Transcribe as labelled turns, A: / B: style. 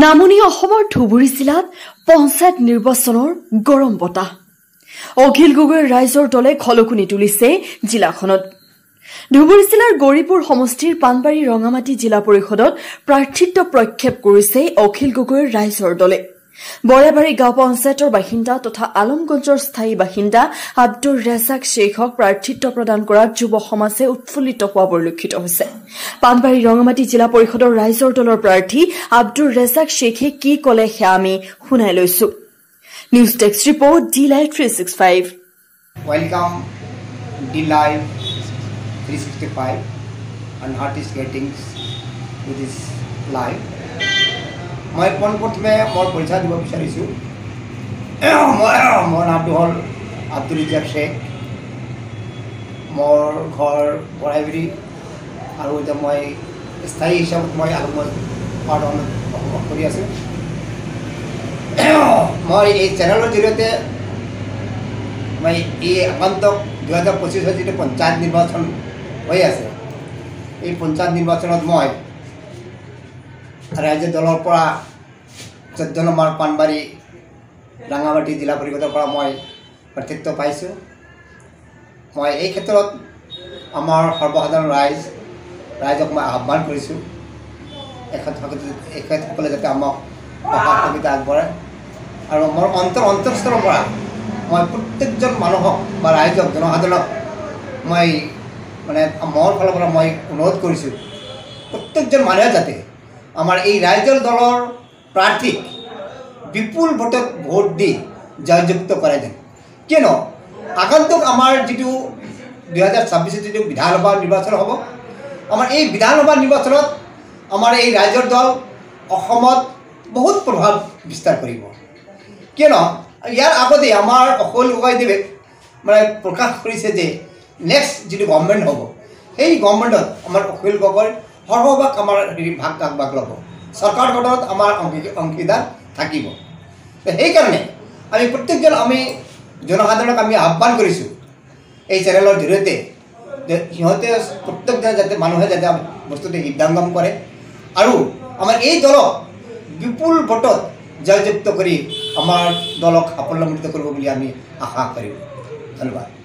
A: নামনি অসমৰ ধুবুৰী জিলাত পঞ্চায়ত নিৰ্বাচনৰ গৰম বতাহ অখিল গগৈৰ ৰাইজৰ দলে খলকুনি তুলিছে জিলাখনত। ধুবুৰী জিলাৰ গৌৰীপুৰ সমষ্টিৰ পানবাৰী ৰঙামাটি জিলা পৰিষদত প্ৰাৰ্থিত্ব প্ৰক্ষেপ কৰিছে অখিল গগৈৰ ৰাইজৰ দলে। বৰাবাৰী গাঁও পঞ্চায়তৰ বাসিন্দা তথা আলমগঞ্জৰ স্থায়ী বাসিন্দা আব্দুৰ ৰেজাক শ্বেখক প্ৰাৰ্থিত্ব প্ৰদান কৰাত যুৱ সমাজে উৎফুল্লিত হোৱা পৰিলক্ষিত হৈছে। পানবাৰী ৰঙামাটি জিলা পৰিষদৰ ৰাইজৰ দলৰ প্ৰাৰ্থী আব্দুৰ ৰেজাক শ্বেখে কি কলে সেয়া আমি শুনাই লৈছো। News desk report D-Live 365।
B: Welcome D-Live 365 and artist gettings to this live. মই পোনপ্ৰথমে মোৰ পৰিচয় দিব বিচাৰিছোঁ। মোৰ নামটো হ'ল আব্দুল ৰেজাক শ্বেখ। মোৰ ঘৰ বৰাইবাৰী আৰু এতিয়া মই স্থায়ী হিচাপত মই আলমগঞ্জ পাৰ্টত বসবাস কৰি আছোঁ। মই এই চেনেলৰ জৰিয়তে মই এই আগন্তুক 2025 যিটো পঞ্চায়ত নিৰ্বাচন হৈ আছে, এই পঞ্চায়ত নিৰ্বাচনত মই ৰাজ্য দলৰ পৰা 14 নম্বৰ পানবাৰী ৰাঙামাটি জিলা পৰিষদৰ পৰা মই প্ৰাৰ্থিত্ব পাইছোঁ। মই এই ক্ষেত্ৰত আমাৰ সৰ্বসাধাৰণ ৰাইজক মই আহ্বান কৰিছোঁ, এখেতসকলে যাতে আমাক সহযোগিতা আগবঢ়ায় আৰু মোৰ অন্তৰস্থলৰ পৰা মই প্ৰত্যেকজন মানুহক বা ৰাইজক জনসাধাৰণক মই মোৰ ফালৰ পৰা মই অনুৰোধ কৰিছোঁ, প্ৰত্যেকজন মানুহে যাতে আমাৰ এই ৰাইজৰ দলৰ প্ৰাৰ্থীক বিপুল ভোটত ভোট দি জয়যুক্ত কৰাই দিয়ে। কিয়নো আগন্তুক আমাৰ যিটো 2026 যিটো বিধানসভা নিৰ্বাচন হ'ব, আমাৰ এই বিধানসভা নিৰ্বাচনত আমাৰ এই ৰাইজৰ দল অসমত বহুত প্ৰভাৱ বিস্তাৰ কৰিব। কিয়নো ইয়াৰ আগতে আমাৰ অখিল গগৈদেৱে প্ৰকাশ কৰিছে যে নেক্সট যিটো গভৰ্ণমেণ্ট হ'ব, সেই গভৰ্ণমেণ্টত আমাৰ অখিল গগৈৰ সৰ্বভাগ আমাৰ ভাগ ল'ব, চৰকাৰ গঠনত আমাৰ অংশীদাৰ থাকিব। সেইকাৰণে আমি প্ৰত্যেকজন জনসাধাৰণক আমি আহ্বান কৰিছোঁ এই চেনেলৰ জৰিয়তে যে সিহঁতে প্ৰত্যেকজন যাতে মানুহে যাতে বস্তুটো হৃদয়ংগম কৰে আৰু আমাৰ এই দলক বিপুল ভোটত জয়যুক্ত কৰি আমাৰ দলক সাফল্যমণ্ডিত কৰিব বুলি আমি আশা কৰিম। ধন্যবাদ।